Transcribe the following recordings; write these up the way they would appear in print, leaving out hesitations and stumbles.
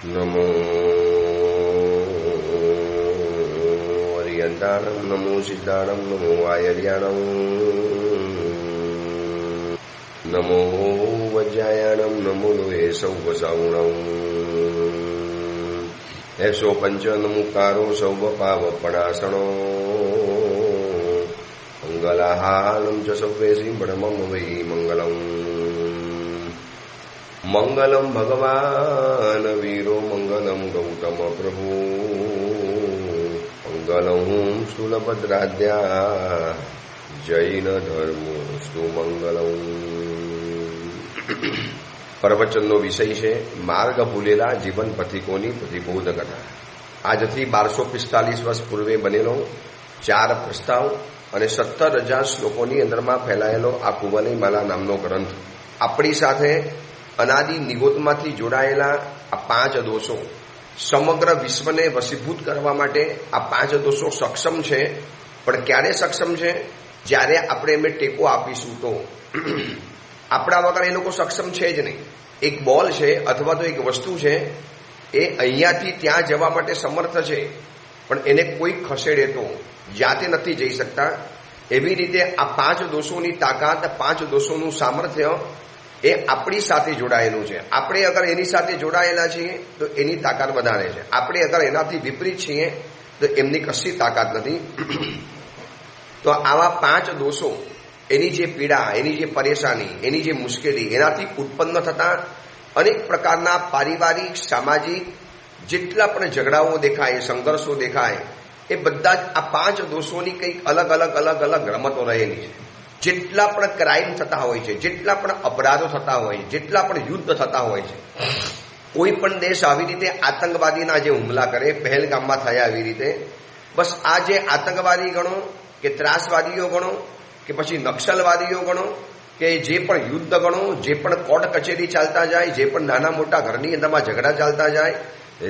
નમો અરિયંતાણમ, નમો સિદ્ધાણમ, નમો આયર્યાણમ, નમો વજ્રાયાણમ, નમો લોહે સૌવસાવણમ, એસો પંચ નમુકારો સૌવ પાવપણાસણો, મંગલાહાનમ ચ સવ્વેસી બ્રહ્મમ વૈ મંગલમ. મંગલમ ભગવાન વીરો, મંગલમ ગૌતમ પ્રભુ, મંગલમ સ્થૂલભદ્રાદ્યા, જૈન ધર્મોસ્તુ મંગલમ. પ્રવચનનો વિષય છે માર્ગ ભૂલેલા જીવન પથિકોની પ્રતિબોધ કથા. આજથી 1245 વર્ષ પૂર્વે બનેલો 4 પ્રસ્તાવ અને 17,000 શ્લોકોની અંદરમાં ફેલાયેલો આ કુવલય માલા નામનો ગ્રંથ આપણી સાથે અનાદિ નિગોદમાંથી જોડાયેલા આ 5 દોષો, સમગ્ર વિશ્વને વશીભૂત કરવા માટે આ 5 દોષો સક્ષમ છે. પણ ક્યારે સક્ષમ છે? જ્યારે આપણે એમને ટેકો આપીશું તો. આપણા વગર એ લોકો સક્ષમ છે જ નહીં. એક બોલ છે અથવા તો એક વસ્તુ છે, એ અહીંયાથી ત્યાં જવા માટે સમર્થ છે, પણ એને કોઈ ખસેડે તો જાતે નથી જઈ શકતા. એવી રીતે આ 5 દોષોની તાકાત, 5 દોષોનું સામર્થ્ય એ આપણી સાથે જોડાયેલું છે. આપણે અગર એની સાથે જોડાયેલા છીએ તો એની તાકાત વધારે છે. આપણે અગર એનાથી વિપરીત છીએ તો એમની કશી તાકાત નથી. તો આવા 5 દોષો, એની જે પીડા, એની જે પરેશાની, એની જે મુશ્કેલી, એનાથી ઉત્પન્ન થતા અનેક પ્રકારના પારિવારિક, સામાજિક જેટલા પણ ઝઘડાઓ દેખાય, સંઘર્ષો દેખાય, એ બધા જ આ 5 દોષોની કંઈક અલગ અલગ રમતો રહેલી છે. જેટલા પણ ક્રાઇમ થતા હોય છે, જેટલા પણ અપરાધો થતા હોય છે, જેટલા પણ યુદ્ધ થતા હોય છે, કોઈ પણ દેશ આવી રીતે આતંકવાદીના જે હુમલા કરે, પહેલગામમાં થયા એવી રીતે, બસ આ જે આતંકવાદી ગણો કે ત્રાસવાદીઓ ગણો કે પછી નક્સલવાદીઓ ગણો કે જે પણ યુદ્ધ ગણો, જે પણ કોર્ટ કચેરી ચાલતા જાય, જે પણ નાના મોટા ઘરની અંદરમાં ઝઘડા ચાલતા જાય,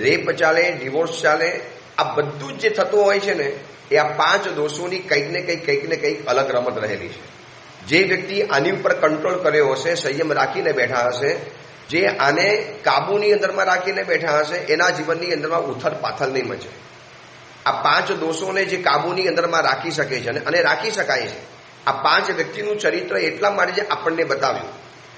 રેપ ચાલે, ડિવોર્સ ચાલે, આ બધું જ જે થતું હોય છે ને, એ આ 5 દોષોની કંઈક ને કંઈક અલગ રમત રહેલી છે. જે વ્યક્તિ આની ઉપર કંટ્રોલ કર્યો હશે, સંયમ રાખીને બેઠા હશે, જે આને કાબુની અંદરમાં રાખીને બેઠા હશે, એના જીવનની અંદરમાં ઉથલ પાથલ નહીં મચે. આ 5 દોષોને જે કાબુની અંદરમાં રાખી શકે છે અને રાખી શકાય છે. આ 5 વ્યક્તિનું ચરિત્ર એટલા માટે આપણને બતાવ્યું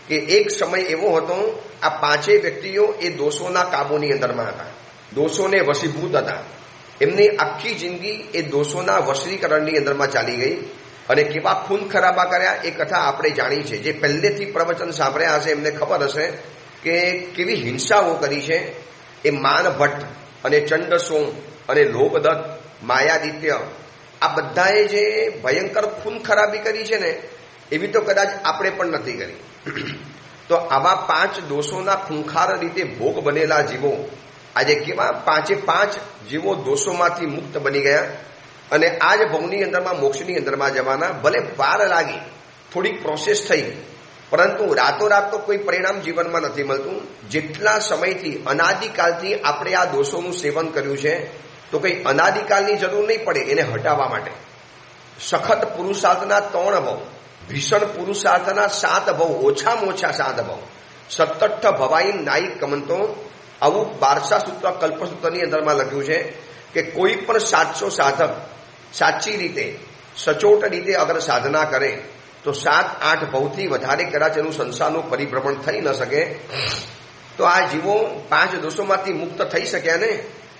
કે એક સમય એવો હતો, આ 5 વ્યક્તિઓ એ દોષોના કાબુની અંદરમાં હતા, દોષોને વશીભૂત હતા. એમની આખી જિંદગી એ દોષોના વશીકરણની અંદરમાં ચાલી ગઈ અને કેવા ખૂન ખરાબા કર્યા એ કથા આપણે જાણી છે. જે પહેલેથી પ્રવચન સાંભળ્યા હશે એમને ખબર હશે કે કેવી હિંસાઓ કરી છે. એ માનભટ્ટ અને ચંડસોમ અને લોકદત્ત, માયાદિત્ય, આ બધાએ જે ભયંકર ખૂન ખરાબી કરી છે ને, એવી તો કદાચ આપણે પણ નથી કરી. તો આવા 5 દોષોના ખૂંખાર રીતે ભોગ બનેલા જીવો આજે કેવા 5 જીવો દોષોમાંથી મુક્ત બની ગયા અને આજ ભવની અંદરમાં, મોક્ષની અંદરમાં જવાના. ભલે વાર લાગી, થોડીક પ્રોસેસ થઈ, પરંતુ રાતોરાત તો કોઈ પરિણામ જીવનમાં નથી મળતું. જેટલા સમયથી, અનાદિકાલથી આપણે આ દોષોનું સેવન કર્યું છે, તો કંઈ અનાદિકાલની જરૂર નહીં પડે એને હટાવવા માટે. સખત પુરુષાર્થના 3 ભવ, ભીષણ પુરુષાર્થના 7 ભવ, ઓછામાં ઓછા 7 ભવ, સત્તઠ ભવાઈ નાયિક કમંતો, આવું 12 સૂત્ર કલ્પસૂત્રની અંદરમાં લખ્યું છે કે કોઈ પણ સાચો સાધક સાચી રીતે, સચોટ રીતે અગર સાધના કરે તો 7-8 ભવથી વધારે કદાચ એનું સંસારનું પરિભ્રમણ થઈ ન શકે. તો આ જીવો 5 દોષોમાંથી મુક્ત થઈ શક્યા ને.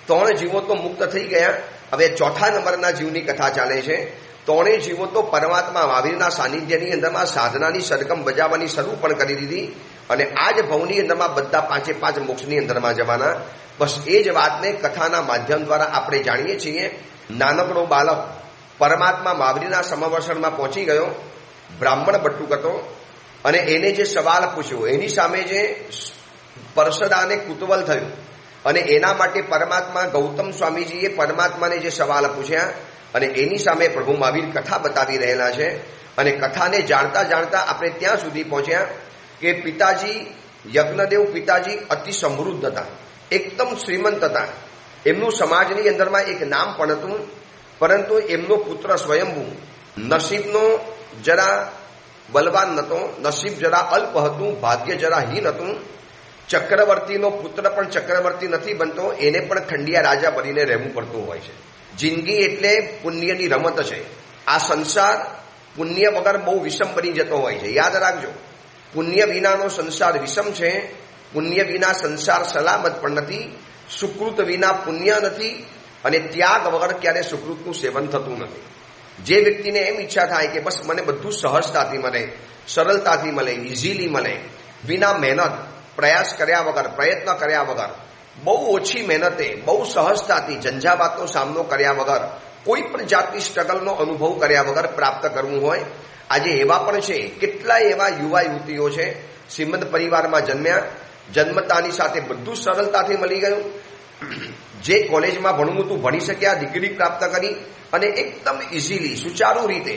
3 જીવો તો મુક્ત થઈ ગયા. હવે 4થા નંબરના જીવની કથા ચાલે છે. 3 જીવો તો પરમાત્મા મહાવીરના સાનિધ્યની અંદરમાં સાધનાની સરગમ બજાવવાની શરૂ પણ કરી દીધી અને આ જ ભવની અંદરમાં બધા 5 મોક્ષની અંદરમાં જવાના. બસ એ જ વાતને કથાના માધ્યમ દ્વારા આપણે જાણીએ છીએ. નાનકડો બાળક પરમાત્મા મહાવીરના સમવસરમાં પહોંચી ગયો, બ્રાહ્મણ બટુક હતો, અને એને જે સવાલ પૂછ્યો એની સામે જે પરસદાને કુતૂહલ થયું અને એના માટે પરમાત્મા ગૌતમ સ્વામીજીએ પરમાત્માને જે સવાલ પૂછ્યા અને એની સામે પ્રભુ મહાવીર કથા બતાવી રહેલા છે. અને કથાને જાણતા જાણતા આપણે ત્યાં સુધી પહોંચ્યા કે પિતાજી, યજ્ઞદેવ પિતાજી અતિ સમૃદ્ધ હતા, એકદમ શ્રીમંત હતા. એમનું સમાજની અંદરમાં એક નામ પણ હતું, પરંતુ એમનો પુત્ર સ્વયંભૂ નસીબનો જરા બલવાન નહોતો, નસીબ જરા અલ્પ હતું, ભાગ્ય જરા હીન હતું. ચક્રવર્તીનો પુત્ર પણ ચક્રવર્તી નથી બનતો, એને પણ ખંડિયા રાજા બનીને રહેવું પડતું હોય છે. જિંદગી એટલે પુણ્યની રમત છે. આ સંસાર પુણ્ય વગર બહુ વિષમ બની જતો હોય છે. યાદ રાખજો, પુણ્ય વિનાનો સંસાર વિષમ છે. પુણ્ય વિના સંસાર સલામત પણ નથી. સુકૃત વિના પુણ્ય નથી, અને ત્યાગ વગર ક્યારે સુકૃતનું સેવન થતું નથી. જે વ્યક્તિને એમ ઈચ્છા થાય કે બસ મને બધું સહજતાથી મળે, સરળતાથી મળે, ઇઝીલી મળે, વિના મહેનત, પ્રયાસ કર્યા વગર, પ્રયત્ન કર્યા વગર, બહુ ઓછી મહેનતે, બહુ સહજતાથી, ઝંઝાવાતનો સામનો કર્યા વગર, કોઈ પણ જાતની સ્ટ્રગલનો અનુભવ કર્યા વગર પ્રાપ્ત કરવું હોય, આજે એવા પણ છે. કેટલાય એવા યુવા યુવતીઓ છે, શ્રીમંત પરિવારમાં જન્મ્યા, જન્મતાની સાથે બધું સરળતાથી મળી ગયું. જે કોલેજમાં ભણવું હતું ભણી શક્યા, ડિગ્રી પ્રાપ્ત કરી, અને એકદમ ઇઝીલી, સુચારુ રીતે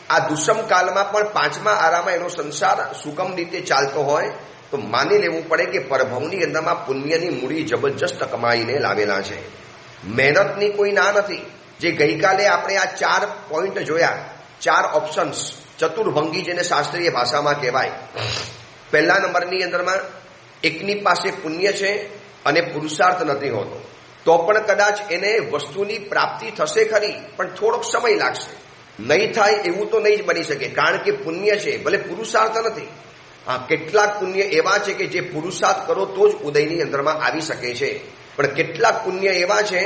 આ દુષ્મ કાળમાં પણ 5મા આરામાં એનો સંસાર સુગમ રીતે ચાલતો હોય, તો માની લેવું પડે કે પરભવની અંદરમાં પુણ્યની મૂડી જબરજસ્ત કમાઈને લાવેલા છે. મહેનતની કોઈ ના નથી. જે ગઈકાલે આપણે આ 4 પોઈન્ટ જોયા, 4 ઓપ્શન્સ, ચતુર્ભંગી જેને શાસ્ત્રીય ભાષામાં કહેવાય. પહેલા નંબરની અંદરમાં એકની પાસે પુણ્ય છે અને પુરુષાર્થ નથી હોતો, તો પણ કદાચ એને વસ્તુની પ્રાપ્તિ થશે ખરી, પણ થોડોક સમય લાગશે. નહીં થાય એવું તો નહીં જ બની શકે, કારણ કે પુણ્ય છે, ભલે પુરુષાર્થ નથી. હા, કેટલાક પુણ્ય એવા છે કે જે પુરુષાર્થ કરો તો જ ઉદયની અંદરમાં આવી શકે છે. પણ કેટલાક પુણ્ય એવા છે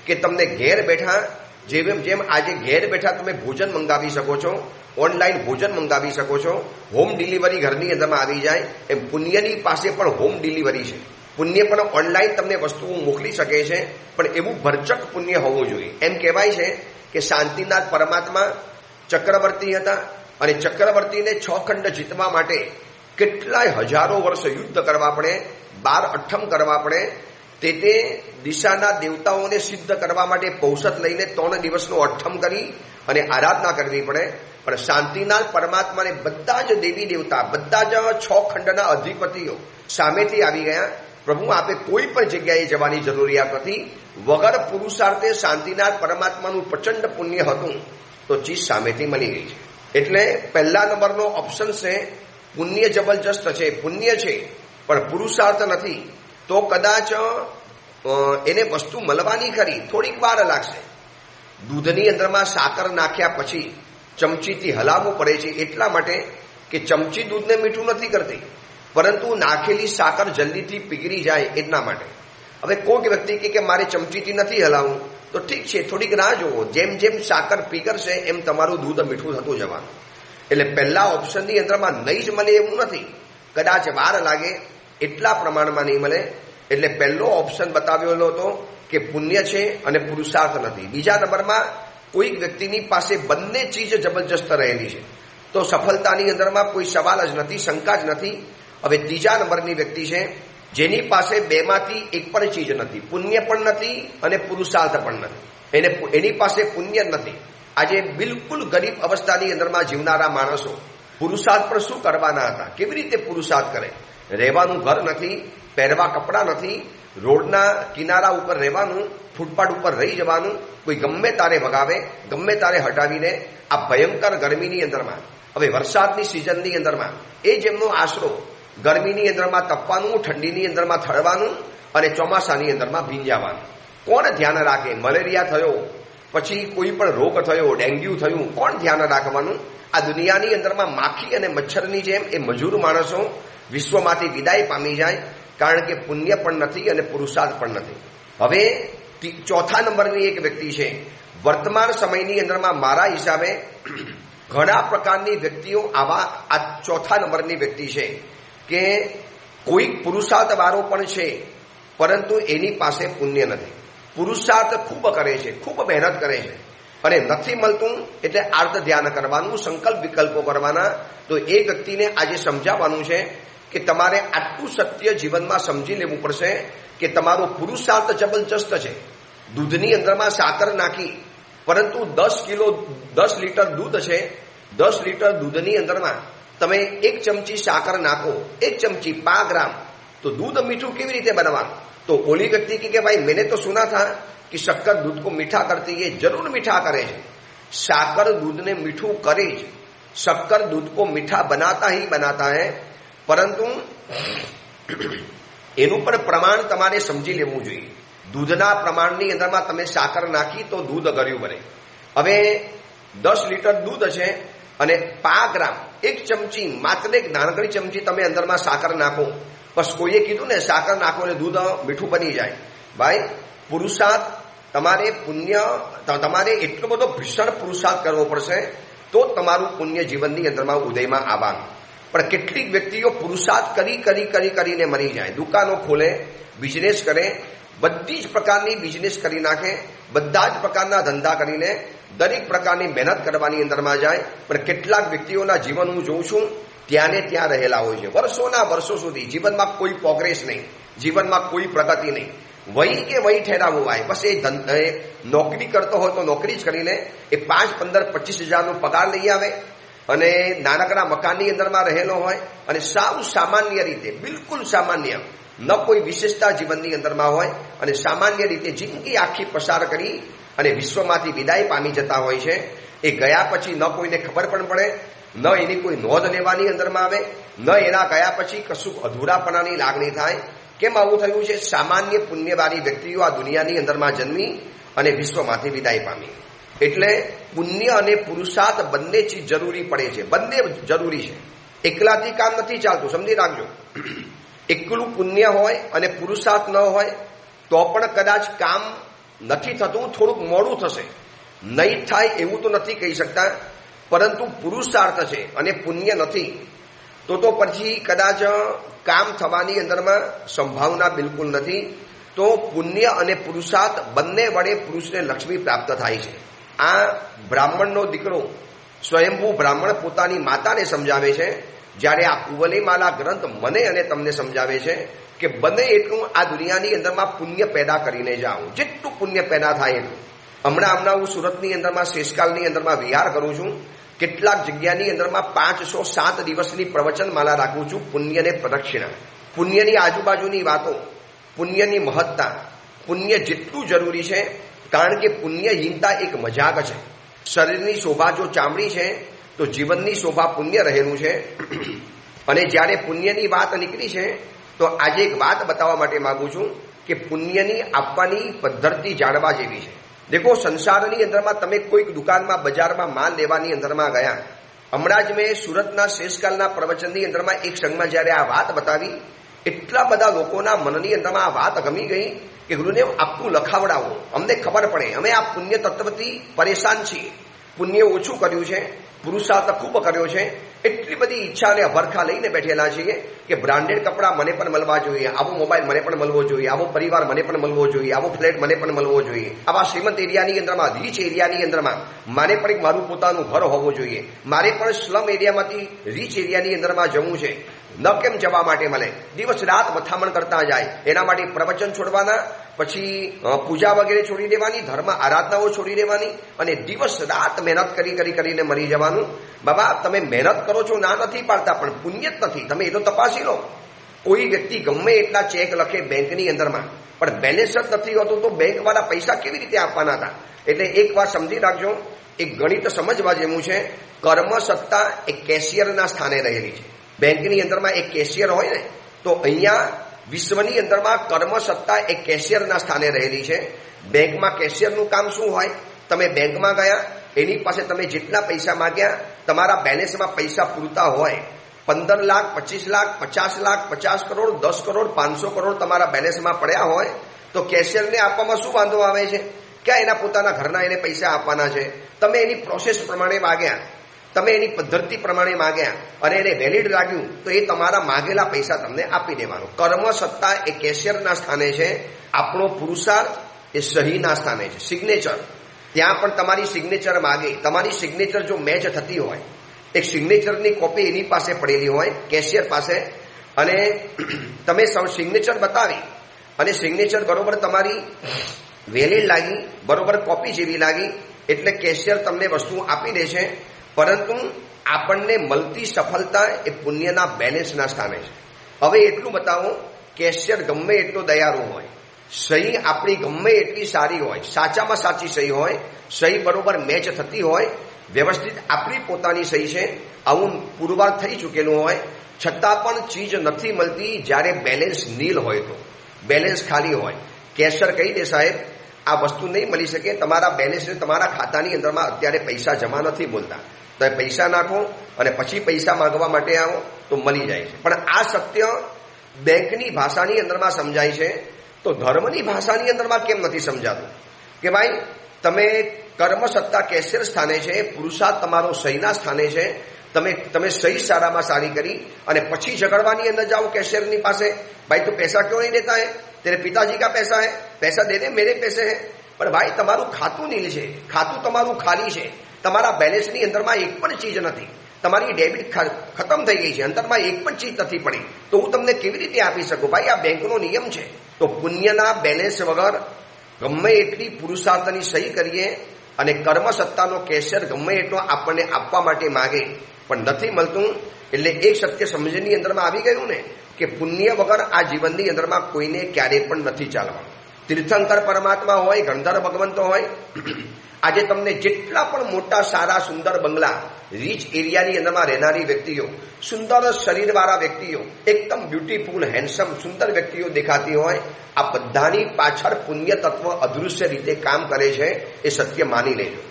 કે તમને ઘેર બેઠા, જેમ આજે ઘેર બેઠા તમે ભોજન મંગાવી શકો છો, ઓનલાઈન ભોજન મંગાવી શકો છો, હોમ ડિલિવરી ઘરની અંદરમાં આવી જાય, એમ પુણ્યની પાસે પણ હોમ ડિલિવરી છે. પુણ્ય પણ ઓનલાઈન તમને વસ્તુઓ મોકલી શકે છે, પણ એવું ભરચક પુણ્ય હોવું જોઈએ. એમ કહેવાય છે કે શાંતિનાથ પરમાત્મા ચક્રવર્તી હતા, અને ચક્રવર્તીને 6 ખંડ જીતવા માટે કેટલાય હજારો વર્ષ યુદ્ધ કરવા પડે, 12 અઠ્ઠમ કરવા પડે. તે દિશાના દેવતાઓને સિદ્ધ કરવા માટે પૌષત લઈને 3 દિવસનો અઠ્ઠમ કરી અને આરાધના કરવી પડે. પણ શાંતિનાથ પરમાત્માને બધા જ દેવી દેવતા, બધા જ 6 ખંડના અધિપતિઓ સામેથી આવી ગયા. પ્રભુ, આપે કોઈ પણ જગ્યાએ જવાની જરૂરિયાત નથી. વગર પુરુષાર્થે શાંતિનાથ પરમાત્માનું પ્રચંડ પુણ્ય હતું, તો ચીજ સામેથી મળી ગઈ છે. એટલે પહેલા નંબરનો ઓપ્શન છે, પુણ્ય જબરજસ્ત છે, પુણ્ય છે પણ પુરુષાર્થ નથી, તો કદાચ એને વસ્તુ મળવાની ખરી, થોડીક વાર લાગશે. દૂધની અંદરમાં સાકર નાખ્યા પછી ચમચીથી હલાવવું પડે છે, એટલા માટે કે ચમચી દૂધને મીઠું નથી કરતી, પરંતુ નાખેલી સાકર જલ્દીથી પીગળી જાય એટલા માટે. હવે કોઈક વ્યક્તિ કે મારે ચમચીથી નથી હલાવવું, તો ઠીક છે, થોડીક રાહ જુઓ. જેમ જેમ સાકર પીગળશે એમ તમારું દૂધ મીઠું થતું જવાનું. એટલે પહેલા ઓપ્શનની અંદરમાં નહીં જ મળે એવું નથી, કદાચ વાર લાગે, એટલા પ્રમાણમાં નહીં મળે. એટલે પહેલો ઓપ્શન બતાવેલો હતો કે પુણ્ય છે અને પુરુષાર્થ નથી. બીજા નંબરમાં કોઈક વ્યક્તિની પાસે બંને ચીજ જબરજસ્ત રહેલી છે, તો સફળતાની અંદરમાં કોઈ સવાલ જ નથી, શંકા જ નથી. હવે ત્રીજા નંબરની વ્યક્તિ છે જેની પાસે બેમાંથી એક પણ ચીજ નથી, પુણ્ય પણ નથી અને પુરુષાર્થ પણ નથી. એની પાસે પુણ્ય નથી. આજે બિલકુલ ગરીબ અવસ્થાની અંદરમાં જીવનારા માણસો પુરુષાર્થ પણ શું કરવાના હતા, કેવી રીતે પુરુષાર્થ કરે? રહેવાનું ઘર નથી, પહેરવા કપડાં નથી, રોડના કિનારા ઉપર રહેવાનું, ફૂટપાથ ઉપર રહી જવાનું, કોઈ ગમે તારે ભગાવે, ગમે તારે હટાવીને આ ભયંકર ગરમીની અંદરમાં, હવે વરસાદની સિઝનની અંદરમાં એ જેમનો આશરો, ગરમીની અંદરમાં તપવાનું, ઠંડીની અંદરમાં થળવાનું અને ચોમાસાની અંદરમાં ભીંજાવાનું. કોણ ધ્યાન રાખે? મલેરિયા થયો, પછી કોઈ પણ રોગ થયો, ડેન્ગ્યુ થયું, કોણ ધ્યાન રાખવાનું? આ દુનિયાની અંદરમાં માખી અને મચ્છરની જેમ એ મજૂર માણસો વિશ્વમાંથી વિદાય પામી જાય, કારણ કે પુણ્ય પણ નથી અને પુરુષાર્થ પણ નથી. હવે ચોથા નંબરની એક વ્યક્તિ છે. વર્તમાન સમયની અંદરમાં મારા હિસાબે ઘણા પ્રકારની વ્યક્તિઓ આવા આ ચોથા નંબરની વ્યક્તિ છે કે કોઈક પુરુષાર્થ વાળો પણ છે, પરંતુ એની પાસે પુણ્ય નથી. પુરુષાર્થ ખૂબ કરે છે, ખૂબ મહેનત કરે છે, અને નથી મળતું એટલે આર્ત ધ્યાન કરવાનું, સંકલ્પ વિકલ્પો કરવાના. તો એ વ્યક્તિને આજે સમજાવવાનું છે કે તમારે આટલું સત્ય જીવનમાં સમજી લેવું પડશે કે તમારો પુરુષાર્થ જબરજસ્ત છે. દૂધની અંદરમાં સાકર નાખી, પરંતુ 10 લીટર દૂધ છે, 10 લીટર દૂધની અંદરમાં તમે 1 ચમચી સાકર નાખો, 1 ચમચી 5 ગ્રામ, तो दूध मीठू केवी रीते बनवाना? तो ओली व्यक्ति की भाई मैंने तो सुना था कि शक्कर दूध को मीठा करती है, जरूर मीठा करे है, साकर दूध ने मीठू करे, शक्कर दूध को मीठा बनाता ही बनाता है, परंतु એનું પણ પ્રમાણ તમારે સમજી લેવું જોઈએ. દૂધના પ્રમાણની અંદરમાં તમે સાકર નાખી તો દૂધ ગળ્યું બને. હવે 10 લીટર દૂધ છે અને 5 ગ્રામ, 1 ચમચી, માત્ર એક નાનકડી ચમચી તમે અંદરમાં સાકર નાખો. બસ કોઈએ કીધું ને સાકર નાખો એટલે દૂધ મીઠું બની જાય. ભાઈ, પુરુષાર્થ તમારે તમારે એટલો બધો ભીષણ પુરુષાર્થ કરવો પડશે તો તમારું પુણ્ય જીવનની અંદરમાં ઉદયમાં આવવાનું. પણ કેટલીક વ્યક્તિઓ પુરુષાર્થ કરીને મરી જાય. દુકાનો ખોલે, બિઝનેસ કરે, બધી જ પ્રકારની બિઝનેસ કરી નાખે, બધા જ પ્રકારના ધંધા કરીને દરેક પ્રકારની મહેનત કરવાની અંદરમાં જાય. પણ કેટલાક વ્યક્તિઓના જીવન હું જોઉં છું ત્યાં ને ત્યાં રહેલા હોય છે. વર્ષોના વર્ષો સુધી જીવનમાં કોઈ પ્રોગ્રેસ નહીં, જીવનમાં કોઈ પ્રગતિ નહીં. વહી કે વહી ઠેરાવું હોય. બસ એ નોકરી કરતો હોય તો નોકરી જ કરીને એ 5, 15, 25 હજારનો પગાર લઈ આવે અને નાનકડા મકાનની અંદરમાં રહેલો હોય અને સાવ સામાન્ય રીતે, બિલકુલ સામાન્ય, ન કોઈ વિશેષતા જીવનની અંદરમાં હોય અને સામાન્ય રીતે જિંદગી આખી પસાર કરી અને વિશ્વમાંથી વિદાય પામી જતા હોય છે. એ ગયા પછી ન કોઈને ખબર પણ પડે, ન એની કોઈ નોંધ લેવાની અંદરમાં આવે, ન એના ગયા પછી કશું અધૂરાપણાની લાગણી થાય. કેમ આવું થયું છે? સામાન્ય પુણ્યવાળી વ્યક્તિઓ આ દુનિયાની અંદરમાં જન્મી અને વિશ્વમાંથી વિદાય પામી. એટલે પુણ્ય અને પુરુષાર્થ બંને ચીજ જરૂરી પડે છે, બંને જરૂરી છે. એકલાથી કામ નથી ચાલતું, સમજી રાખજો. એકલું પુણ્ય હોય અને પુરુષાર્થ ન હોય તો પણ કદાચ કામ નથી થતું, થોડુંક મોડું થશે. નહીં થાય એવું તો નથી કહી શકતા, પરંતુ પુરુષાર્થ છે અને પુણ્ય નથી તો પછી કદાચ કામ થવાની અંદરમાં સંભાવના બિલકુલ નથી. તો પુણ્ય અને પુરુષાર્થ બંને વડે પુરુષને લક્ષ્મી પ્રાપ્ત થાય છે. આ બ્રાહ્મણનો દીકરો સ્વયંભૂ બ્રાહ્મણ પોતાની માતાને સમજાવે છે, જ્યારે આ કુવલીમાલા ગ્રંથ મને અને તમને સમજાવે છે કે બને એટલું આ દુનિયાની અંદરમાં પુણ્ય પેદા કરીને જાઓ, જેટલું પુણ્ય પેદા થાય એટલું. હમણાં હું સુરતની અંદરમાં શેષકાલની અંદરમાં વિહાર કરું છું. કેટલાક જગ્યાની અંદરમાં 507 દિવસની પ્રવચનમાલા રાખું છું. પુણ્યને પ્રદક્ષિણા, પુણ્યની આજુબાજુની વાતો, પુણ્યની મહત્તા, પુણ્ય જેટલું જરૂરી છે. કારણ કે પુણ્યહીનતા એક મજાક છે. શરીરની શોભા જો ચામડી છે તો જીવનની શોભા પુણ્ય રહેલું છે. અને જ્યારે પુણ્યની વાત નીકળી છે તો આજે એક વાત બતાવવા માટે માંગુ છું કે પુણ્યની આપવાની પદ્ધતિ જાણવા જેવી છે. દેખો, સંસારની અંદરમાં તમે કોઈક દુકાનમાં, બજારમાં માલ લેવાની અંદરમાં ગયા. હમણાં જ મેં સુરતના શેષકાલના પ્રવચનની અંદરમાં એક સંઘમાં જ્યારે આ વાત બતાવી, એટલા બધા લોકોના મનની અંદરમાં આ વાત ગમી ગઈ કે ગુરુદેવ આપનું લખાવડાવો, અમને ખબર પડે, અમે આ પુણ્ય તત્વથી પરેશાન છીએ. પુણ્ય ઓછું કર્યું છે, પુરુષાર્થ ખૂબ કર્યો છે, એટલી બધી ઈચ્છા અને અભરખા લઈને બેઠેલા છીએ કે બ્રાન્ડેડ કપડાં મને પણ મળવા જોઈએ, આવો મોબાઈલ મને પણ મળવો જોઈએ, આવો પરિવાર મને પણ મળવો જોઈએ, આવો ફ્લેટ મને પણ મળવો જોઈએ, આવા શ્રીમંત એરિયાની અંદરમાં, રીચ એરિયાની અંદરમાં મારે પણ એક મારું પોતાનું ઘર હોવું જોઈએ, મારે પણ સ્લમ એરિયામાંથી રીચ એરિયાની અંદરમાં જવું છે. ન કેમ જવા માટે મળે? દિવસ રાત મથામણ કરતા જાય. એના માટે પ્રવચન છોડવાના, પછી પૂજા વગેરે છોડી દેવાની, ધર્મ આરાધનાઓ છોડી દેવાની અને દિવસ રાત મહેનત કરીને મરી જવાનું. બાબા, તમે મહેનત કરો છો, ના નથી પાડતા, પણ પુણ્ય જ નથી. તમે એ તો તપાસી લો. કોઈ વ્યક્તિ ગમે એટલા ચેક લખે બેંકની અંદરમાં, પણ બેલેન્સ જ નથી હોતું તો બેંકવાળા પૈસા કેવી રીતે આપવાના હતા? એટલે એક વાત સમજી રાખજો, એક ગણિત સમજવા જેવું છે. કર્મ સત્તા એ કેશિયરના સ્થાને રહેલી છે. બેંકની અંદરમાં એક કેશિયર હોય ને, તો અહીંયા વિશ્વની અંદરમાં કર્મ સત્તા એ કેશિયરના સ્થાને રહેલી છે. બેંકમાં કેશિયરનું કામ શું હોય? તમે બેંકમાં ગયા, એની પાસે તમે જેટલા પૈસા માંગ્યા, તમારા બેલેન્સમાં પૈસા પૂરતા હોય, 15 લાખ, 25 લાખ, 50 લાખ, 50 કરોડ, 10 કરોડ, 500 કરોડ તમારા બેલેન્સમાં પડ્યા હોય, તો કેશિયરને આપવામાં શું વાંધો આવે છે? ક્યાં એના પોતાના ઘરના એને પૈસા આપવાના છે? તમે એની પ્રોસેસ પ્રમાણે માગ્યા, તમે એની પદ્ધતિ પ્રમાણે માગ્યા અને એને વેલિડ લાગ્યું તો એ તમારા માગેલા પૈસા તમને આપી દેવાનું. કર્મ સત્તા એ કેશિયરના સ્થાને છે, આપણો પુરુષાર્થ એ સહીના સ્થાને છે, સિગ્નેચર. ત્યાં પણ તમારી સિગ્નેચર માગે. તમારી સિગ્નેચર જો મેચ થતી હોય, એક સિગ્નેચરની કોપી એની પાસે પડેલી હોય કેશિયર પાસે, અને તમે સિગ્નેચર બતાવી અને સિગ્નેચર બરોબર તમારી વેલિડ લાગી, બરોબર કોપી જેવી લાગી, એટલે કેશિયર તમને વસ્તુ આપી દે છે. પરંતુ આપણને મળતી સફળતા એ પુણ્યના બેલેન્સના સ્થાને છે. હવે એટલું બતાવો, કેશિયર ગમે એટલો દયાળુ હોય, સહી આપણી ગમે એટલી સારી હોય, સાચામાં સાચી સહી હોય, સહી બરોબર મેચ થતી હોય, વ્યવસ્થિત આપણી પોતાની સહી છે, આવું પુરવાર થઈ ચૂકેલું હોય, છતાં પણ ચીજ નથી મળતી જ્યારે બેલેન્સ નીલ હોય, તો બેલેન્સ ખાલી હોય. કેશિયર કહી દે સાહેબ આ વસ્તુ નહીં મળી શકે, તમારા બેલેન્સને તમારા ખાતાની અંદરમાં અત્યારે પૈસા જમા નથી બોલતા, તો પૈસા નાખો અને પછી પૈસા માંગવા માટે આવો તો મળી જાય છે. પણ આ સત્ય બેંકની ભાષાની અંદરમાં સમજાય છે, તો ધર્મની ભાષાની અંદરમાં કેમ નથી સમજાતું? કે ભાઈ તમે કર્મ સત્તા કેશિયર સ્થાને છે, પુરુષાર્થ તમારો સહીના સ્થાને છે, તમે સही સારામાં સારી કરી અને પછી ઝઘડવાની અંદર જાઓ कैशियर પાસે, भाई तो पैसा क्यों नहीं देता है, तेरे पिताजी का पैसा है, पैसा दे दे, मेरे पैसे है. પણ ભાઈ તમારું ખાતું નીલ છે, ખાતું તમારું ખાલી છે, તમારા બેલેન્સની અંદરમાં એક પણ ચીજ નથી, તમારી ડેબિટ ખતમ થઈ ગઈ છે, અંતરમાં એક પણ ચીજ નથી પડી, તો હું તમને કેવી રીતે આપી શકું? ભાઈ આ બેંકનો નિયમ છે. તો પુણ્યના બેલેન્સ વગર ગમે એટલી પુરુષાર્થની સહી કરીએ અને કર્મ સત્તાનો કેશિયર ગમે એટલો આપણને આપવા માટે માગે પણ નથી મળતું. એટલે એક સત્ય સમજણની અંદરમાં આવી ગયું ને કે પુણ્ય વગર આ જીવનની અંદરમાં કોઈને ક્યારેય પણ નથી ચાલવાનું. તીર્થંકર પરમાત્મા હોય, ગણધર ભગવંતો હોય, આજે તમને જેટલા પણ મોટા સારા સુંદર બંગલા રીચ એરિયાની અંદરમાં રહેનારી વ્યક્તિઓ, સુંદર શરીરવાળા વ્યક્તિઓ, એકદમ બ્યુટીફુલ હેન્ડસમ સુંદર વ્યક્તિઓ દેખાતી હોય, આ બધાની પાછળ પુણ્ય તત્વ અદૃશ્ય રીતે કામ કરે છે, એ સત્ય માની લેજો.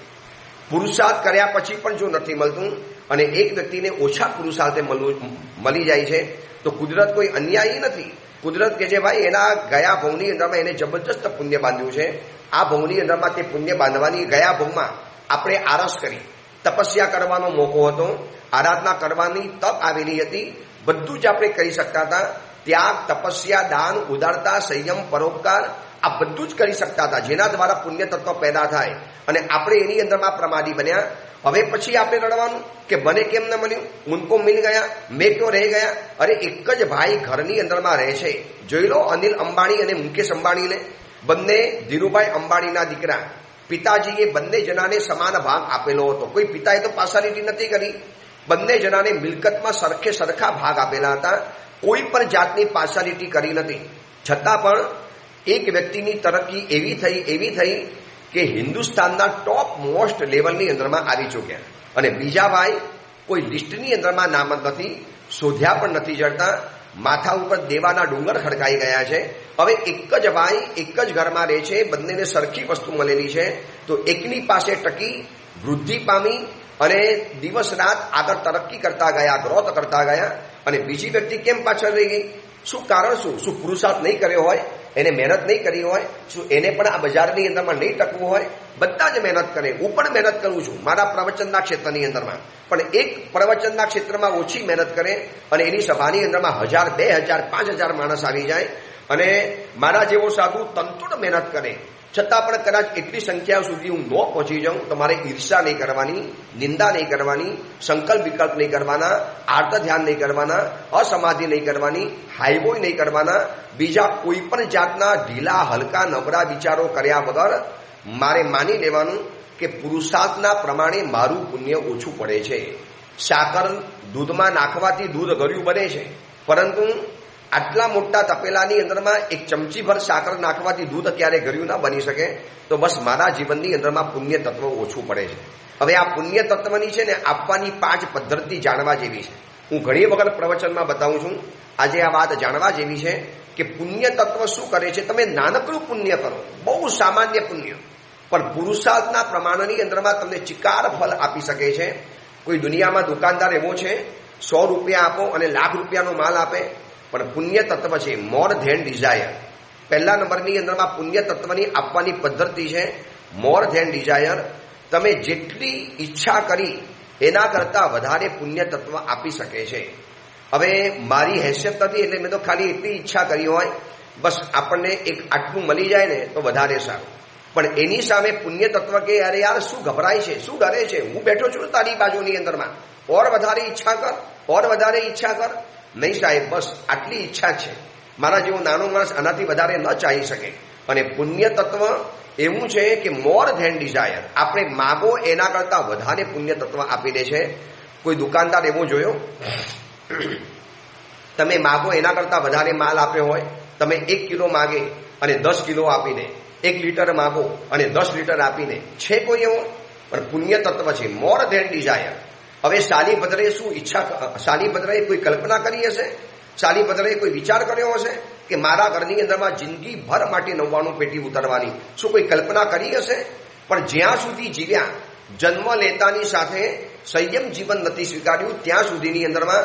પુરુષાર્થ કર્યા પછી પણ જો નથી મળતું અને એક વ્યક્તિને ઓછા પુરુષાર્થે મળી જાય છે, તો કુદરત કોઈ અન્યાયી નથી. કુદરત કે જે ભાઈ એના ગયા ભવની અંદરમાં એને જબરજસ્ત પુણ્ય બાંધ્યું છે, આ ભવની અંદરમાં તે પુણ્ય બાંધવાની ગયા ભવમાં આપણે આરસ કરી, તપસ્યા કરવાનો મોકો હતો, આરાધના કરવાની તક આવેલી હતી, બધું જ આપણે કરી શકતા હતા. ત્યાગ, તપસ્યા, દાન, ઉદારતા, સંયમ, પરોપકાર આ બધું જ કરી શકતા હતા, જેના દ્વારા પુણ્ય તત્વ પેદા થાય. અને આપણે એની અંદરમાં પ્રમાદી બન્યા. હવે પછી આપણે રડવાનું કે મને કેમ ન મળ્યું, ઉनको મિલ ગયા, મેં ક્यों રહી ગયા? અરે એક જ ભાઈ ઘરની અંદરમાં રહે છે. જોઈ લો અનિલ અંબાણી અને મુકેશ અંબાણીને, બંને ધીરુભાઈ અંબાણીના દીકરા. પિતાજીએ બંને જણાને સમાન ભાગ આપેલો હતો, કોઈ પિતાએ તો પાર્શિયાલિટી નથી કરી, બંને જણાને મિલકતમાં સરખે સરખા ભાગ આપેલા હતા, કોઈ પણ જાતની પાર્શિયાલિટી કરી નથી. છતાં પણ એક વ્યક્તિની તરક્કી એવી થઈ કે હિન્દુસ્તાનના ટોપ મોસ્ટ લેવલની અંદરમાં આવી ચૂક્યા અને બીજા ભાઈ કોઈ લિસ્ટની અંદરમાં નામ જ નથી, શોધ્યા પણ નથી જડતા, માથા ઉપર દેવાના ડુંગર ખડકાઈ ગયા છે. હવે એક જ ભાઈ એક જ ઘરમાં રહે છે, બંનેને સરખી વસ્તુ મળેલી છે, તો એકની પાસે ટકી વૃદ્ધિ પામી અને દિવસ રાત આગળ તરક્કી કરતા ગયા, ગ્રોથ કરતા ગયા, અને બીજી વ્યક્તિ કેમ પાછળ રહી ગઈ? શું કારણ? શું પુરુષાર્થ નહીં કર્યો હોય, એને મહેનત નહીં કરી હોય, શું એને પણ આ બજારની અંદરમાં નહીં ટકવું હોય? બધા જ મહેનત કરે, હું પણ મહેનત કરું છું મારા પ્રવચનના ક્ષેત્રની અંદરમાં, પણ એક પ્રવચનના ક્ષેત્રમાં ઓછી મહેનત કરે અને એની સભાની અંદરમાં 1000, 2000, 5000 માણસ આવી જાય, અને મારા જેવો સાધુ તંતુડ મહેનત કરે, છતાં પણ કદાચ એટલી સંખ્યા સુધી હું ન પહોંચી જાઉં. તમારે ઈર્ષા નહીં કરવાની, નિંદા નહીં કરવાની, સંકલ્પ વિકલ્પ નહીં કરવાના, આર્ત ધ્યાન નહીં કરવાના, અસમાધિ નહીં કરવાની, હાઈબોય નહીં કરવાના, બીજા કોઈ પણ જાતના ઢીલા હલકા નબળા વિચારો કર્યા વગર મારે માની લેવાનું કે પુરુષાર્થના પ્રમાણે મારું પુણ્ય ઓછું પડે છે. સાકર દૂધમાં નાખવાથી દૂધ ગળ્યું બને છે, પરંતુ આટલા મોટા તપેલાની અંદરમાં એક ચમચીભર સાકર નાખવાથી દૂધ ક્યારે ગળ્યું ના બની શકે. તો બસ મારા જીવનની અંદરમાં પુણ્ય તત્વ ઓછું પડે છે. હવે આ પુણ્ય તત્વની છે ને આપવાની 5 પદ્ધતિ જાણવા જેવી છે. હું ઘણી વખત પ્રવચનમાં બતાવું છું, આજે આ વાત જાણવા જેવી છે કે પુણ્ય તત્વ શું કરે છે. તમે નાનકડું પુણ્ય કરો, બહુ સામાન્ય પુણ્ય, પણ પુરુષાર્થના પ્રમાણની અંદરમાં તમને ચિકાર ફળ આપી શકે છે. કોઈ દુનિયામાં દુકાનદાર એવો છે 100 રૂપિયા આપો અને લાખ રૂપિયાનો માલ આપે, પણ પુણ્ય તત્વ છે મોર ધેન ડિઝાયર. પહેલા નંબરની અંદરમાં પુણ્ય તત્વની આપવાની પદ્ધતિ છે મોર ધેન ડિઝાયર. તમે જેટલી ઈચ્છા કરી એના કરતાં વધારે પુણ્ય તત્વ આપી શકે છે. હવે મારી હેસિયત નથી એટલે મેં તો ખાલી એટલી ઈચ્છા કરી હોય, બસ આપણને એક આટલું મળી જાય ને તો વધારે સારું. પણ એની સામે પુણ્ય તત્વ કે અરે યાર શું ગભરાય છે, શું ડરે છે, હું બેઠો છું તારી બાજુની અંદરમાં, ઓર વધારે ઈચ્છા કર, ઓર વધારે ઈચ્છા કર. નહીં સાહેબ, બસ આટલી ઈચ્છા છે, મારા જેવો નાનો માણસ આનાથી વધારે ન ચાહી શકે. અને પુણ્ય તત્વ એવું છે કે મોર ધેન ડિઝાયર, આપણે માગો એના કરતાં વધારે પુણ્ય તત્વ આપી દે છે. કોઈ દુકાનદાર એવો જોયો, તમે માગો એના કરતાં વધારે માલ આપ્યો હોય, તમે 1 કિલો માગે અને 10 કિલો આપીને, 1 લીટર માગો અને 10 લીટર આપીને, છે કોઈ એવો? પણ પુણ્ય તત્વ છે મોર ધેન ડિઝાયર. હવે શાલીભદ્રે શું શાલીભદ્રએ કોઈ કલ્પના કરી હશે? શાલીભદ્રએ કોઈ વિચાર કર્યો હશે કે મારા ઘરની અંદરમાં જિંદગીભર માટે 99 પેટી ઉતરવાની? શું કોઈ કલ્પના કરી હશે? પણ જ્યાં સુધી જીવ્યા, જન્મ લેતાની સાથે સંયમ જીવન નથી સ્વીકાર્યું, ત્યાં સુધીની અંદરમાં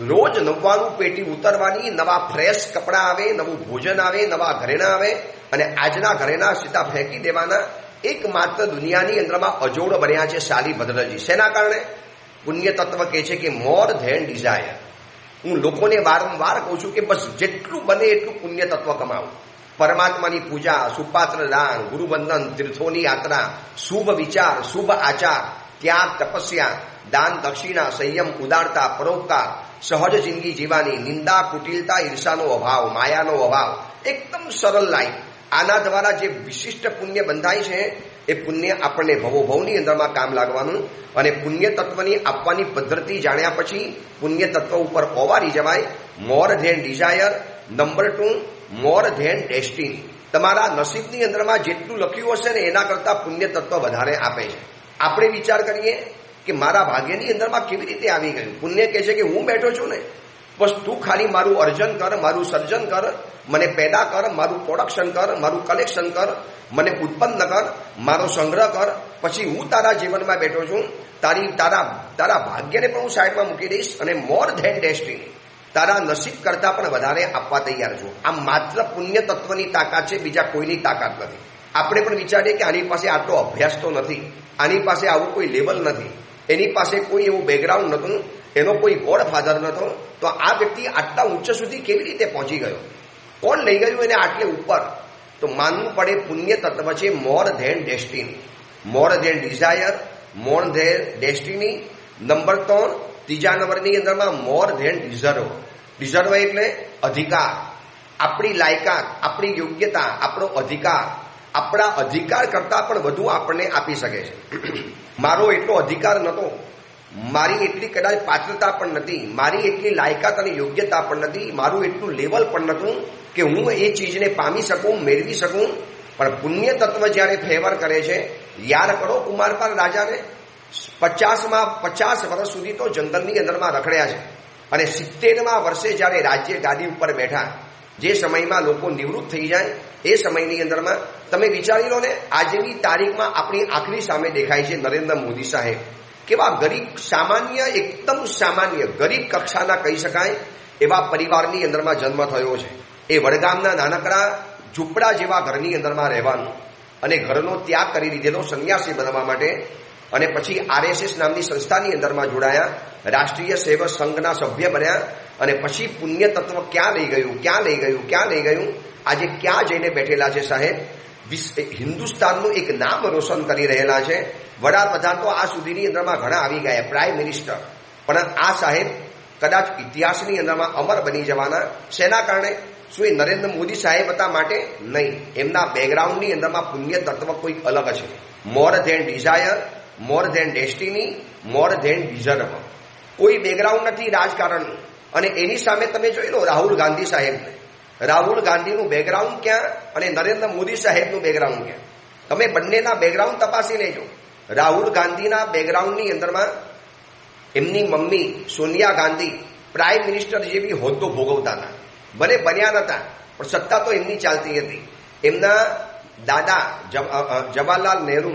રોજ 99 પેટી ઉતરવાની, નવા ફ્રેશ કપડાં આવે, નવું ભોજન આવે, નવા ઘરેણા આવે, અને આજના ઘરેણા સીધા ફેંકી દેવાના. એકમાત્ર દુનિયાની અંદરમાં અજોડ બન્યા છે શાલીભદ્રજી. શેના કારણે? પુણ્ય તત્વ કહે છે કે મોર ધેન ડિઝાયર. હું લોકોને વારંવાર કહું છું કે બસ જેટલું બને એટલું પુણ્ય તત્વ કમાવું. પરમાત્માની પૂજા, સુપાત્ર દાન, ગુરુવંદન, તીર્થોની યાત્રા, શુભ વિચાર, શુભ આચાર, ત્યાગ, તપસ્યા, દાન, દક્ષિણા, સંયમ, ઉદારતા, પરોપકાર, સહજ જિંદગી જીવવાની, નિંદા, કુટિલતા, ઈર્ષાનો અભાવ, માયાનો અભાવ, એકદમ સરળ લાઈફ. આના દ્વારા જે વિશિષ્ટ પુણ્ય બંધાય છે એ પુણ્ય આપણને ભવોભવની અંદરમાં કામ લાગવાનું. અને પુણ્ય તત્વની આપવાની પદ્ધતિ જાણ્યા પછી પુણ્ય તત્વ ઉપર ઓવારી જવાય. More than desire. Number 2, more than destiny. તમારા નસીબની અંદરમાં જેટલું લખ્યું હશે ને એના કરતાં પુણ્ય તત્વ વધારે આપે છે. આપણે વિચાર કરીએ કે મારા ભાગ્યની અંદરમાં કેવી રીતે આવી ગયું. પુણ્ય કહે છે કે હું બેઠો છું ને, બસ તું ખાલી મારું અર્જન કર, મારું સર્જન કર, મને પેદા કર, મારું પ્રોડક્શન કર, મારું કલેક્શન કર, મને ઉત્પન્ન કર, મારો સંગ્રહ કર, પછી હું તારા જીવનમાં બેઠો છું. તારા ભાગ્યને પણ હું સાઈડમાં મૂકી દઈશ અને મોર ધેન ડેસ્ટિની, તારા નસીબ કરતાં પણ વધારે આપવા તૈયાર છું. આ માત્ર પુણ્ય તત્વની તાકાત છે, બીજા કોઈની તાકાત નથી. આપણે પણ વિચારીએ કે આની પાસે આટલો અભ્યાસ તો નથી, આની પાસે આવું કોઈ લેવલ નથી, એની પાસે કોઈ એવું બેકગ્રાઉન્ડ નહોતું, એનો કોઈ ગોડ ફાધર નહોતો, તો આ વ્યક્તિ આટલા ઊંચ સુધી કેવી રીતે પહોંચી ગયો? કોણ લઈ ગયું એને આટલે ઉપર? તો માનવું પડે પુણ્ય તત્વ છે more than destiny. More than desire, more than destiny. Number 3, ત્રીજા નંબરની અંદરમાં મોર ધેન ડિઝર્વ. ડિઝર્વ એટલે અધિકાર. આપણી લાયકાત, આપણી યોગ્યતા, આપણો અધિકાર, આપણા અધિકાર કરતાં પણ વધુ આપણને આપી શકે છે. મારો એટલો અધિકાર નહોતો, મારી એટલી કદાચ પાત્રતા પણ નથી, મારી એટલી લાયકાત અને યોગ્યતા પણ નથી, મારું એટલું લેવલ પણ નહોતું કે હું એ ચીજને પામી શકું, મેળવી શકું. પણ પુણ્ય તત્વ જ્યારે ફેવર કરે છે, યાદ કરો કુમારપાલ રાજાને 50 વર્ષ સુધી તો જંગલની અંદરમાં રખડ્યા છે, અને 70મા વર્ષે જ્યારે રાજ્ય ગાદી ઉપર બેઠા, જે સમયમાં લોકો નિવૃત્ત થઈ જાય એ સમયની અંદરમાં તમે વિચારી લો ને, આજની તારીખમાં આપણી આંખની સામે દેખાય છે નરેન્દ્ર મોદી સાહેબ કેવા ગરીબ, સામાન્ય, એકદમ સામાન્ય ગરીબ કક્ષાના કહી શકાય એવા પરિવારની અંદરમાં જન્મ થયો છે. એ વડગામના નાનકડા ઝૂંપડા જેવા ઘરની અંદરમાં રહેવાનું, અને ઘરનો ત્યાગ કરી દીધેલો સંન્યાસી બનવા માટે, અને પછી RSS નામની સંસ્થાની અંદરમાં જોડાયા, રાષ્ટ્રીય સેવક સંઘના સભ્ય બન્યા, અને પછી પુણ્ય તત્વ ક્યાં લઈ ગયું? આજે ક્યાં જઈને બેઠેલા છે સાહેબ? હિન્દુસ્તાનનું એક નામ રોશન કરી રહેલા છે. વડાપ્રધાન તો આ સુધીની અંદરમાં ઘણા આવી ગયા, પ્રાઇમ મિનિસ્ટર, પણ આ સાહેબ કદાચ ઇતિહાસની અંદરમાં અમર બની જવાના. શેના કારણે? શું એ નરેન્દ્ર મોદી સાહેબ હતા માટે? નહીં, એમના બેકગ્રાઉન્ડની અંદરમાં પુણ્ય તત્વ કોઈક અલગ છે. More than desire, more than destiny, more than deserve. કોઈ બેકગ્રાઉન્ડ નથી રાજકારણનું. અને એની સામે તમે જોઈ લો રાહુલ ગાંધી સાહેબને. રાહુલ ગાંધીનું બેકગ્રાઉન્ડ ક્યાં અને નરેન્દ્ર મોદી સાહેબનું બેકગ્રાઉન્ડ ક્યાં? તમે બંનેના બેકગ્રાઉન્ડ તપાસી લેજો. રાહુલ ગાંધીના બેકગ્રાઉન્ડની અંદરમાં એમની mummy Sonia Gandhi prime minister જેવી હોદ્દો ભોગવતા હતા. ભલે બન્યા નહોતા, પણ સત્તા તો એમની ચાલતી હતી. એમના દાદા જવાહરલાલ નહેરુ,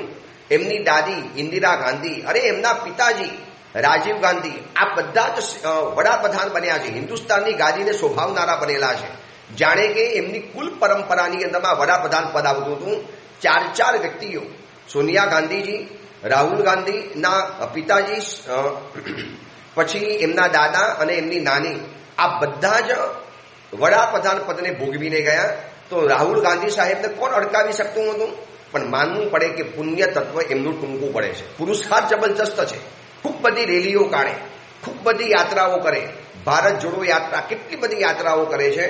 એમની દાદી ઇન્દિરા ગાંધી, અરે એમના પિતાજી રાજીવ ગાંધી, આ બધા જ વડાપ્રધાન બન્યા છે. હિન્દુસ્તાનની ગાદીને શોભાવનારા બનેલા છે. જાણે કે એમની કુલ પરંપરાની અંદરમાં વડાપ્રધાન પદ આવતું હતું. 4 વ્યક્તિઓ, સોનિયા ગાંધીજી, રાહુલ ગાંધીના પિતાજી, પછી એમના દાદા અને એમની નાની, આ બધા જ વડાપ્રધાન પદને ભોગવીને ગયા. તો રાહુલ ગાંધી સાહેબને કોણ અડકાવી શકતું હતું? પણ માનવું પડે કે પુણ્ય તત્વ એમનું ટૂંકું પડે છે. પુરુષાર્થ જબરજસ્ત છે. ખૂબ બધી રેલીઓ કાઢે, ખૂબ બધી યાત્રાઓ કરે, ભારત જોડો યાત્રા, કેટલી બધી યાત્રાઓ કરે છે.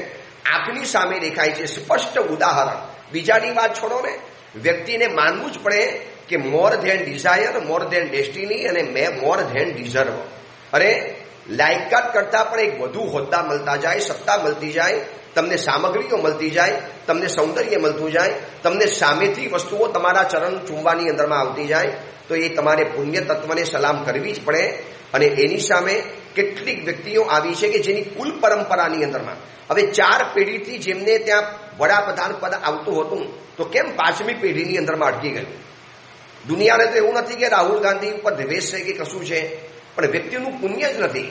આંખની સામે દેખાય છે, સ્પષ્ટ ઉદાહરણ. બીજાની વાત છોડો ને, વ્યક્તિને માનવું જ પડે કે more than desire, more than destiny અને મોર ધેન ડિઝર્વ. અરે લાયકાત કરતાં પણ એક વધુ હોદ્દા મળતા જાય, સત્તા મળતી જાય, તમને સામગ્રીઓ મળતી જાય, તમને સૌંદર્ય મળતું જાય, તમને સામેથી વસ્તુઓ તમારા ચરણ ચૂમવાની અંદરમાં આવતી જાય, તો એ તમારે પુણ્ય તત્વને સલામ કરવી જ પડે. અને એની સામે કેટલીક વ્યક્તિઓ આવી છે કે જેની કુલ પરંપરાની અંદરમાં હવે 4 પેઢીથી જેમને ત્યાં વડાપ્રધાન પદ આવતું હતું, તો કેમ 5મી પેઢીની અંદરમાં અટકી ગયું? દુનિયાને તો એવું નથી કે રાહુલ ગાંધી ઉપર દ્વેષ છે કે કશું છે, પણ વ્યક્તિનું પુણ્ય જ નથી.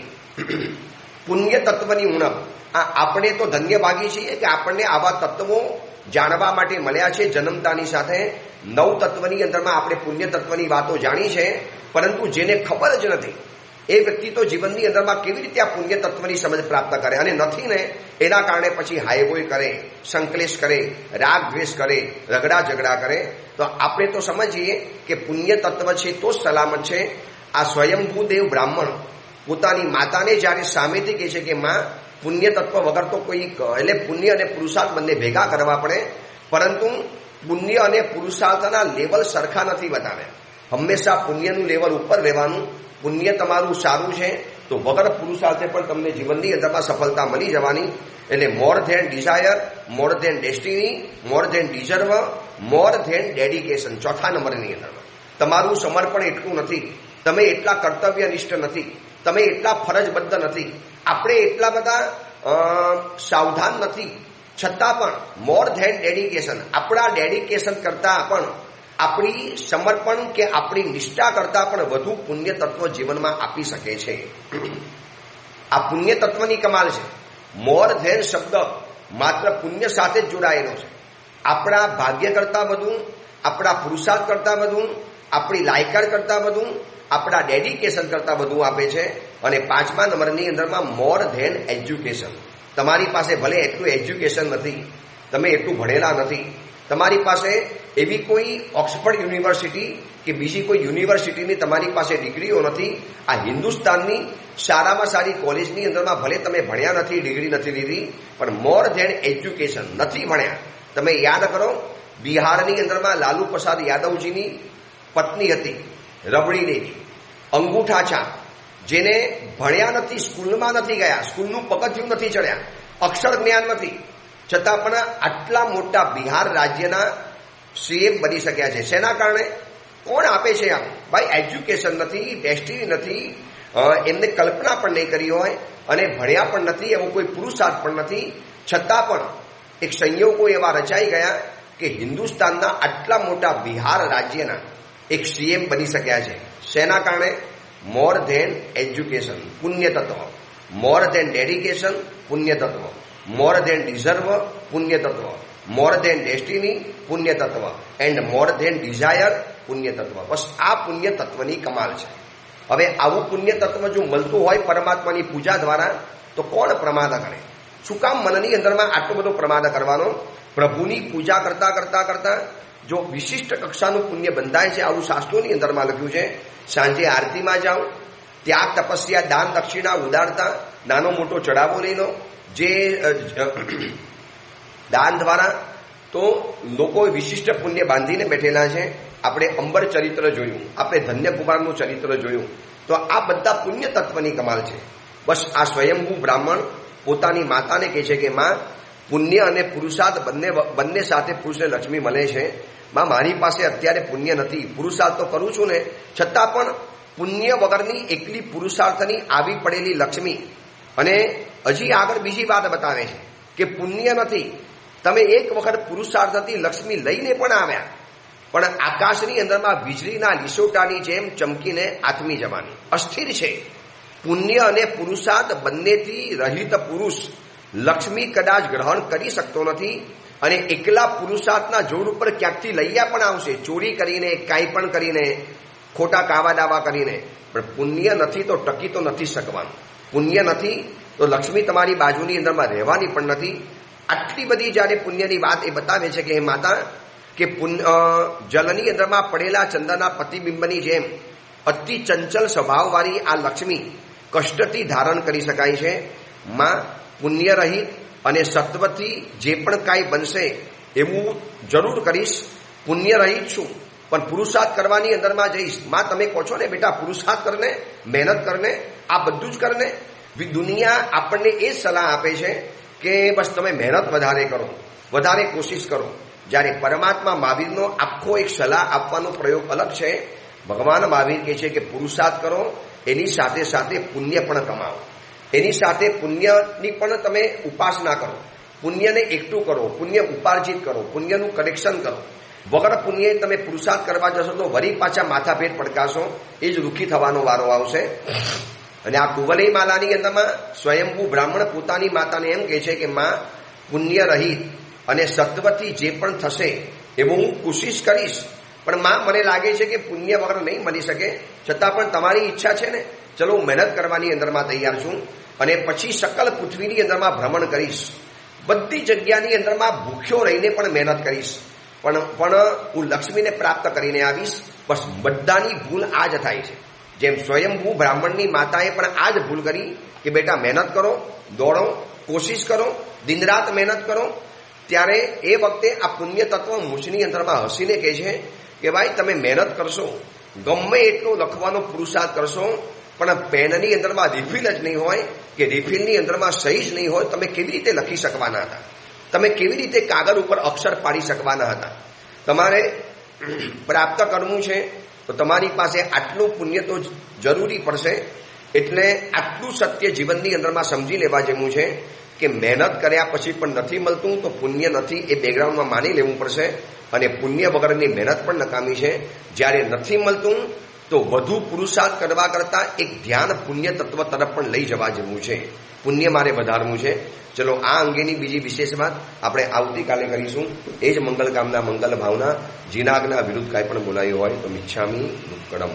પુણ્ય તત્વની ઉણપ. આપણે તો ધન્યભાગી છીએ કે આપણને આવા તત્વો જાણવા માટે મળ્યા છે. જન્મતાની સાથે 9 તત્વની અંદરમાં આપણે પુણ્ય તત્વની વાતો જાણી છે, પરંતુ જેને ખબર જ નથી એ વ્યક્તિ તો જીવનની અંદરમાં કેવી રીતે આ પુણ્ય તત્વની સમજ પ્રાપ્ત કરે? અને નથી ને, એના કારણે પછી હાયબોય કરે, સંકલેશ કરે, રાગ દ્વેષ કરે, રગડા ઝઘડા કરે. તો આપણે તો સમજીએ કે પુણ્ય તત્વ છે તો જ સલામત છે. આ સ્વયંભૂદેવ બ્રાહ્મણ પોતાની માતાને જ્યારે સામેથી કહે છે કે માં, પુણ્ય તત્વ વગર તો કોઈ, એટલે પુણ્ય અને પુરુષાર્થ બંને ભેગા કરવા પડે, પરંતુ પુણ્ય અને પુરુષાર્થના લેવલ સરખા નથી બતાવ્યા. હંમેશા પુણ્યનું લેવલ ઉપર રહેવાનું. પુણ્ય તમારું સારું છે તો વગર પુરુષાર્થે પણ તમને જીવનની અંદરમાં સફળતા મળી જવાની. એટલે more than desire, more than destiny, more than deserve, more than dedication. 4થા નંબરની અંદરમાં તમારું સમર્પણ એટલું નથી, તમે એટલા કર્તવ્યનિષ્ઠ નથી, તમે એટલા ફરજબદ્ધ નથી, આપણે એટલા બધા સાવધાન નથી, છતાં પણ મોર ધેન ડેડિકેશન, આપણા ડેડિકેશન કરતાં પણ આપણી સમર્પણ કે આપણી નિષ્ઠા કરતાં પણ વધુ પુણ્ય તત્વ જીવનમાં આપી શકે છે. આ પુણ્ય તત્વની કમાલ છે. મોર ધેન શબ્દ માત્ર પુણ્ય સાથે જ જોડાયેલો છે. આપણા ભાગ્ય કરતાં વધુ, આપણા પુરુષાર્થ કરતાં વધુ, આપણી લાયકાત કરતાં વધુ, આપણા ડેડિકેશન કરતાં વધુ આપે છે. અને 5મા નંબરની અંદરમાં મોર ધેન એજ્યુકેશન. તમારી પાસે ભલે એટલું એજ્યુકેશન નથી, તમે એટલું ભણેલા નથી, તમારી પાસે એવી કોઈ ઓક્સફર્ડ યુનિવર્સિટી કે બીજી કોઈ યુનિવર્સિટીની તમારી પાસે ડિગ્રીઓ નથી. આ હિન્દુસ્તાનની સારામાં સારી કોલેજની અંદરમાં ભલે તમે ભણ્યા નથી, ડિગ્રી નથી લીધી, પણ મોર ધેન એજ્યુકેશન નથી ભણ્યા. તમે યાદ કરો, બિહારની અંદરમાં લાલુ પ્રસાદ યાદવજીની પત્ની હતી રબડી દેવી, અંગૂઠા છાપ, જેને ભણ્યા નથી, સ્કૂલમાં નથી ગયા, સ્કૂલનું પગથિયું નથી ચડ્યા, અક્ષર જ્ઞાન નથી, છતાં પણ આટલા મોટા બિહાર રાજ્યના સીએમ બની શક્યા છે. શેના કારણે? કોણ આપે છે આમ? ભાઈ, એજ્યુકેશન નથી, ડેસ્ટિની નથી, એમને કલ્પના પણ નહીં કરી હોય, અને ભણ્યા પણ નથી, એવો કોઈ પુરુષાર્થ પણ નથી, છતાં પણ એક સંયોગો એવા રચાઈ ગયા કે હિન્દુસ્તાનના આટલા મોટા બિહાર રાજ્યના એક સીએમ બની શક્યા છે. શેના કારણે? મોર ધેન એજ્યુકેશન, પુણ્ય તત્વ. મોર ધેન ડેડિકેશન, પુણ્ય તત્વ. મોર ધેન ડિઝર્વ, પુણ્ય તત્વ. મોર ધેન ડેસ્ટિની, પુણ્ય તત્વ. એન્ડ મોર ધેન ડિઝાયર, પુણ્ય તત્વ. બસ આ પુણ્ય તત્વની કમાલ છે. હવે આવું પુણ્ય તત્વ જો મળતું હોય પરમાત્માની પૂજા દ્વારા, તો કોણ પ્રમાદ કરે? શું કામ મનની અંદરમાં આટલો બધો પ્રમાદ કરવાનો? પ્રભુની પૂજા કરતા કરતા કરતા જો વિશિષ્ટ કક્ષાનું પુણ્ય બંધાય છે, આવું શાસ્ત્રોની અંદરમાં લખ્યું છે. સાંજે આરતીમાં જાઓ, ત્યાગ, તપસ્યા, દાન, દક્ષિણા, ઉદારતા, નાનો મોટો ચડાવો લઈ લો, જે દાન દ્વારા તો લોકો વિશિષ્ટ પુણ્ય બાંધીને બેઠેલા છે. આપણે અંબર ચરિત્ર જોયું, આપણે ધન્યકુમારનું ચરિત્ર જોયું, તો આ બધા પુણ્ય તત્વની કમાલ છે. બસ આ સ્વયંભૂ બ્રાહ્મણ પોતાની માતાને કહે છે કે માં, પુણ્ય અને પુરુષાર્થ બંને સાથે પુરુષને લક્ષ્મી મળે છે. માં, મારી પાસે અત્યારે પુણ્ય નથી, પુરુષાર્થ તો કરું છું ને, છતાં પણ પુણ્ય વગરની એકલી પુરુષાર્થની આવી પડેલી લક્ષ્મી. અને હજી આગળ બીજી વાત બતાવે છે કે પુણ્ય નથી, તમે એક વખત પુરુષાર્થથી લક્ષ્મી લઈને પણ આવ્યા, પણ આકાશની અંદરમાં વીજળીના લીસોટાની જેમ ચમકીને આથમી જવાની. અસ્થિર છે. પુણ્ય અને પુરુષાર્થ બંનેથી રહિત પુરુષ લક્ષ્મી કદાચ ગ્રહણ કરી શકતો નથી. અને એકલા પુરુષાર્થના જોડ ઉપર ક્યાંકથી લૈયા પણ આવશે, ચોરી કરીને, કાંઈ પણ કરીને, ખોટા કાવા દાવા કરીને, પણ પુણ્ય નથી તો ટકી તો નથી શકવાનું. પુણ્ય નથી તો લક્ષ્મી તમારી બાજુની અંદરમાં રહેવાની પણ નથી. આટલી બધી જ્યારે પુણ્યની વાત એ બતાવે છે કે હે માતા, કે જલની અંદરમાં પડેલા ચંદ્રના પ્રતિબિંબની જેમ અતિ ચંચલ સ્વભાવવાળી આ લક્ષ્મી કષ્ટથી ધારણ કરી શકાય છે. માં, પુણ્ય રહિત અને સત્વથી જે પણ કાંઈ બનશે એવું જરૂર કરીશ. પુણ્ય રહિત છું, પણ પુરુષાર્થ કરવાની અંદરમાં જઈશ. માં, તમે કહો છો ને બેટા, પુરુષાર્થ કરને, મહેનત કરને, આ બધું જ કરને. દુનિયા આપણને એ સલાહ આપે છે કે બસ તમે મહેનત વધારે કરો, વધારે કોશિશ કરો. જ્યારે પરમાત્મા મહાવીરનો આખો એક સલાહ આપવાનો પ્રયોગ અલગ છે. ભગવાન મહાવીર કહે છે કે પુરુષાર્થ કરો, એની સાથે સાથે પુણ્ય પણ કમાવો, એની સાથે પુણ્યની પણ તમે ઉપાસના કરો, પુણ્યને એકઠું કરો, પુણ્ય ઉપાર્જિત કરો, પુણ્યનું કરેક્શન કરો. વગર પુણ્યે તમે પુરુષાર્થ કરવા જશો તો વળી પાછા માથાભેટ પડકાશો, એ જ દુઃખી થવાનો વારો આવશે. અને આ કુવલય માલાની અંદરમાં સ્વયંભૂ બ્રાહ્મણ પોતાની માતાને એમ કહે છે કે માં, પુણ્ય રહિત અને સત્વથી જે પણ થશે એવું હું કોશિશ કરીશ, પણ માં મને લાગે છે કે પુણ્ય વગર નહીં મળી શકે. છતાં પણ તમારી ઈચ્છા છે ને, ચલો હું મહેનત કરવાની અંદરમાં તૈયાર છું, અને પછી સકલ પૃથ્વીની અંદરમાં ભ્રમણ કરીશ, બધી જગ્યાની અંદરમાં ભૂખ્યો રહીને પણ મહેનત કરીશ, પણ હું લક્ષ્મીને પ્રાપ્ત કરીને આવીશ. બસ બધાની ભૂલ આ જ થાય છે. જેમ સ્વયંભૂ બ્રાહ્મણની માતાએ પણ આ જ ભૂલ કરી કે બેટા મહેનત કરો, દોડો, કોશિશ કરો, દિનરાત મહેનત કરો. ત્યારે એ વખતે આ પુણ્ય તત્વ મૂછની અંદરમાં હસીને કહે છે કે ભાઈ તમે મહેનત કરશો, ગમે એટલો લખવાનો પુરુષાર્થ કરશો, પણ પેનની અંદરમાં રિફિલ જ નહીં હોય કે રિફિલની અંદરમાં સહી જ નહીં હોય, તમે કેવી રીતે લખી શકવાના હતા? તમે કેવી રીતે કાગળ ઉપર અક્ષર પાડી શકવાના હતા? તમારે પ્રાપ્ત કરવું છે તો તમારી પાસે આટલું પુણ્ય તો જરૂરી પડશે. એટલે આટલું સત્ય જીવનની અંદરમાં સમજી લેવા જેવું છે કે મહેનત કર્યા પછી પણ નથી મળતું તો પુણ્ય નથી, એ બેકગ્રાઉન્ડમાં માની લેવું પડશે. અને પુણ્ય વગરની મહેનત પણ નકામી છે. જ્યારે નથી મળતું તો વધુ પુરુષાર્થ કરવા કરતાં એક ધ્યાન પુણ્ય તત્વ તરફ પણ લઈ જવા જેવું છે. પુણ્ય મારે વધારવું છે. ચલો આ અંગેની બીજી વિશેષ વાત આપણે આવતીકાલે કરીશું. એ જ મંગલ કામના, મંગલ ભાવના. જીનાગના વિરુદ્ધ કાંઈ પણ બોલાયું હોય તો મિચ્છામી દુક્કડમ.